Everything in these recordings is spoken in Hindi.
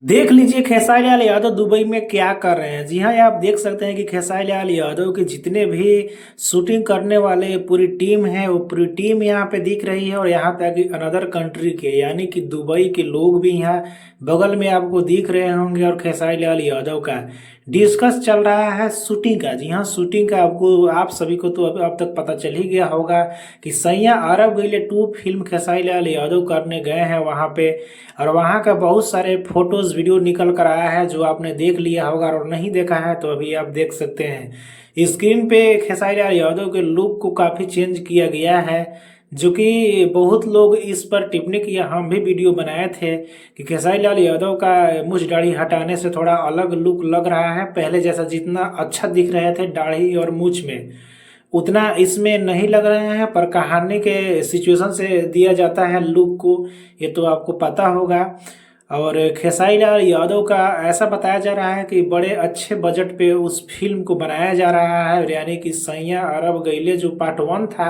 देख लीजिए खेसारी लाल यादव दुबई में क्या कर रहे हैं। जी हाँ, ये आप देख सकते हैं कि खेसारी लाल यादव के जितने भी शूटिंग करने वाले पूरी टीम है वो पूरी टीम यहाँ पे दिख रही है। और यहाँ तक कि अनदर कंट्री के यानी कि दुबई के लोग भी यहाँ बगल में आपको दिख रहे होंगे। और खेसारी लाल यादव का डिस्कस चल रहा है शूटिंग का। जी हाँ, शूटिंग का आपको आप सभी को तो अब तक पता चल ही गया होगा कि सैया अरब गइले 2 फिल्म खेसारी लाल यादव करने गए हैं वहाँ पे। और वहाँ का बहुत सारे फोटोज वीडियो निकल कर आया है जो आपने देख लिया होगा, और नहीं देखा है तो अभी आप देख सकते हैं। स्क्रीन पे खेसारी लाल यादव के लुक को काफ़ी चेंज किया गया है, जो कि बहुत लोग इस पर टिप्पणी किया। हम भी वीडियो बनाए थे कि खेसारी लाल यादव का मूछ दाढ़ी हटाने से थोड़ा अलग लुक लग रहा है। पहले जैसा जितना अच्छा दिख रहे थे दाढ़ी और मूछ में, उतना इसमें नहीं लग रहे हैं। पर कहानी के सिचुएशन से दिया जाता है लुक को, ये तो आपको पता होगा। और खेसारी लाल यादव का ऐसा बताया जा रहा है कि बड़े अच्छे बजट पे उस फिल्म को बनाया जा रहा है, यानी कि सैया अरब गइले जो पार्ट 1 था।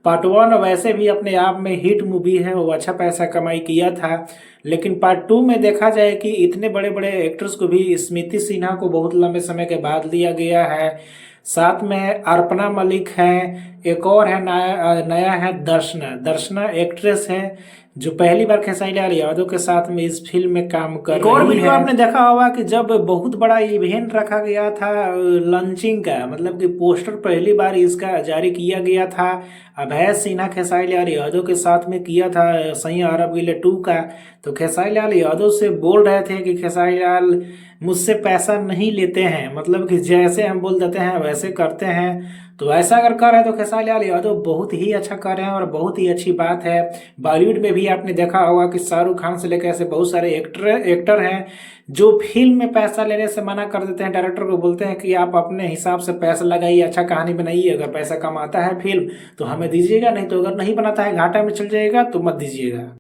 पार्ट 1 वैसे भी अपने आप में हिट मूवी है, वो अच्छा पैसा कमाई किया था। लेकिन पार्ट 2 में देखा जाए कि इतने बड़े बड़े एक्टर्स को भी, स्मृति सिन्हा को बहुत लंबे समय के बाद लिया गया है। साथ में अर्पणा मलिक है, एक और है नया नया है दर्शना। दर्शना एक्ट्रेस है जो पहली बार खेसारी लाल यादव के साथ में इस फिल्म में काम कर रही है। और वीडियो आपने देखा होगा कि जब बहुत बड़ा इवेंट रखा गया था लॉन्चिंग का, मतलब कि पोस्टर पहली बार इसका जारी किया गया था। अभय सिन्हा खेसारी लाल यादव के साथ में किया था सैया अरब गइले 2 का। तो खेसारी लाल यादव से बोल रहे थे कि खेसारी लाल मुझसे पैसा नहीं लेते हैं, मतलब कि जैसे हम बोल देते हैं वैसे करते हैं। तो ऐसा अगर कर रहे हैं तो खेसारी लाल यादव बहुत ही अच्छा कर रहे हैं और बहुत ही अच्छी बात है। बॉलीवुड में भी आपने देखा होगा कि शाहरुख खान से लेकर ऐसे बहुत सारे एक्टर हैं जो फिल्म में पैसा लेने से मना कर देते हैं। डायरेक्टर को बोलते हैं कि आप अपने हिसाब से पैसा लगाइए, अच्छा कहानी बनाइए। अगर पैसा कमाता है फिल्म तो हमें दीजिएगा, नहीं तो अगर नहीं बनाता है घाटा में चल जाएगा तो मत दीजिएगा।